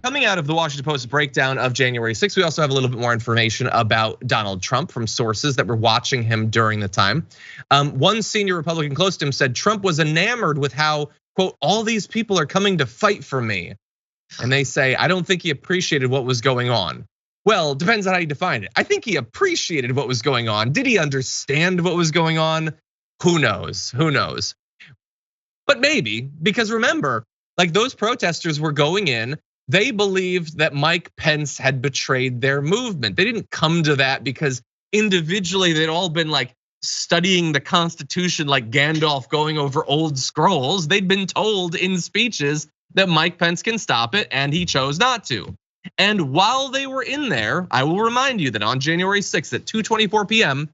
coming out of the Washington Post breakdown of January 6th, we also have a little bit more information about Donald Trump from sources that were watching him during the time. One senior Republican close to him said Trump was enamored with how, quote, all these people are coming to fight for me. And they say, I don't think he appreciated what was going on. Well, depends on how you define it. I think he appreciated what was going on. Did he understand what was going on? Who knows? Who knows? But maybe, because remember, like those protesters were going in, they believed that Mike Pence had betrayed their movement. They didn't come to that because individually they'd all been like studying the Constitution like Gandalf going over old scrolls. They'd been told in speeches that Mike Pence can stop it, and he chose not to. And while they were in there, I will remind you that on January 6th at 2:24 p.m.,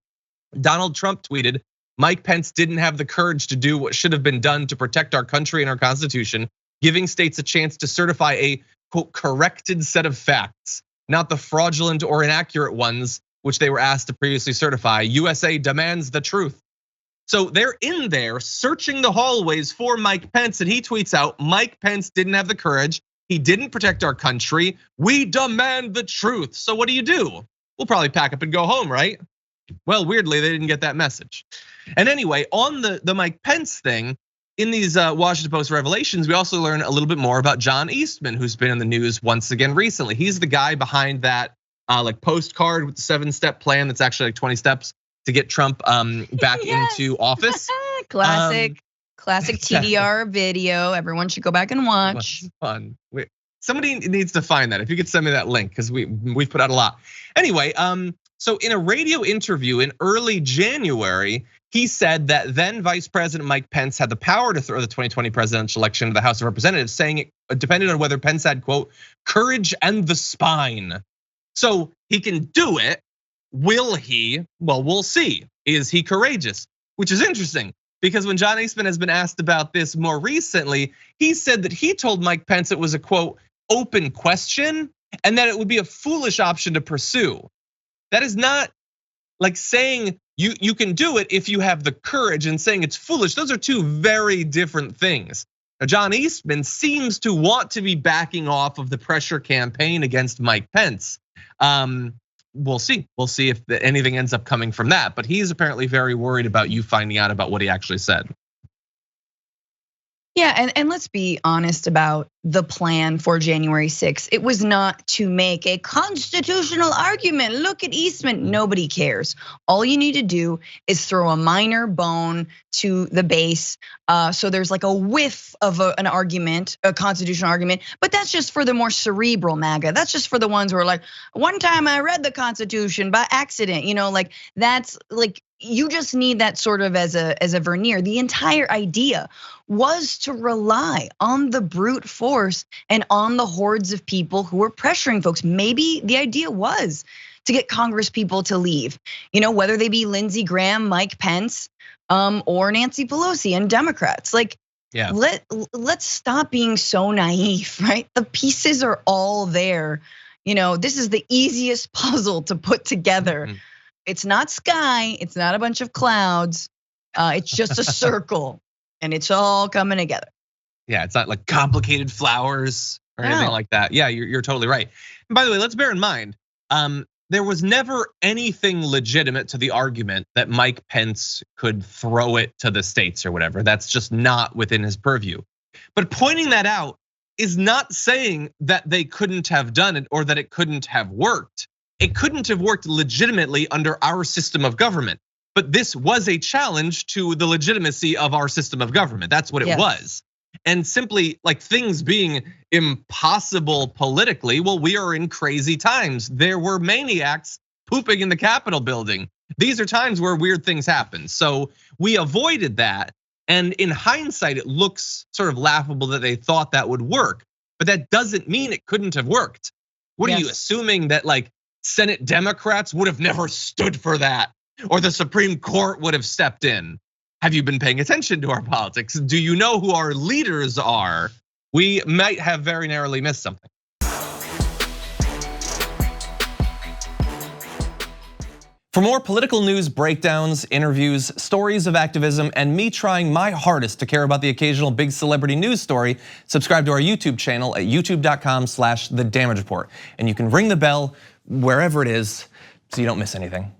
Donald Trump tweeted, Mike Pence didn't have the courage to do what should have been done to protect our country and our Constitution, giving states a chance to certify a, quote, corrected set of facts, not the fraudulent or inaccurate ones which they were asked to previously certify. USA demands the truth. So they're in there searching the hallways for Mike Pence, and he tweets out, Mike Pence didn't have the courage. He didn't protect our country. We demand the truth. So what do? We'll probably pack up and go home, right? Well, weirdly, they didn't get that message. And anyway, on the Mike Pence thing, in these Washington Post revelations, we also learn a little bit more about John Eastman, who's been in the news once again recently. He's the guy behind that like postcard with the 7-step plan that's actually like 20 steps to get Trump back into office. Classic TDR video. Everyone should go back and watch. Fun. Somebody needs to find that. If you could send me that link, because we've put out a lot. Anyway, so in a radio interview in early January, he said that then Vice President Mike Pence had the power to throw the 2020 presidential election to the House of Representatives, saying it depended on whether Pence had, quote, courage and the spine. So he can do it. Will he? Well, we'll see. Is he courageous? Which is interesting, because when John Eastman has been asked about this more recently, he said that he told Mike Pence it was a, quote, open question, and that it would be a foolish option to pursue. That is not like saying you can do it if you have the courage, and saying it's foolish. Those are two very different things. Now, John Eastman seems to want to be backing off of the pressure campaign against Mike Pence. We'll see. We'll see if anything ends up coming from that. But he's apparently very worried about you finding out about what he actually said. Yeah, and let's be honest about the plan for January 6th. It was not to make a constitutional argument. Look at Eastman. Nobody cares. All you need to do is throw a minor bone to the base. So there's like a whiff of an argument, a constitutional argument, but that's just for the more cerebral MAGA. That's just for the ones who are like, one time I read the Constitution by accident, like that's like, you just need that sort of as a veneer. The entire idea was to rely on the brute force and on the hordes of people who were pressuring folks. Maybe the idea was to get Congress people to leave, whether they be Lindsey Graham, Mike Pence, or Nancy Pelosi and Democrats. Like, yeah. Let's stop being so naive, right? The pieces are all there. This is the easiest puzzle to put together. Mm-hmm. It's not sky, it's not a bunch of clouds. It's just a circle, and it's all coming together. Yeah, it's not like complicated flowers or anything like that. Yeah, you're totally right. And by the way, let's bear in mind, there was never anything legitimate to the argument that Mike Pence could throw it to the states or whatever. That's just not within his purview. But pointing that out is not saying that they couldn't have done it or that it couldn't have worked. It couldn't have worked legitimately under our system of government. But this was a challenge to the legitimacy of our system of government. That's what it was. And simply like things being impossible politically, well, we are in crazy times. There were maniacs pooping in the Capitol building. These are times where weird things happen. So we avoided that. And in hindsight, it looks sort of laughable that they thought that would work. But that doesn't mean it couldn't have worked. What are you assuming that like Senate Democrats would have never stood for that, or the Supreme Court would have stepped in? Have you been paying attention to our politics? Do you know who our leaders are? We might have very narrowly missed something. For more political news breakdowns, interviews, stories of activism, and me trying my hardest to care about the occasional big celebrity news story, subscribe to our YouTube channel at youtube.com/thedamagereport. And you can ring the bell wherever it is so you don't miss anything.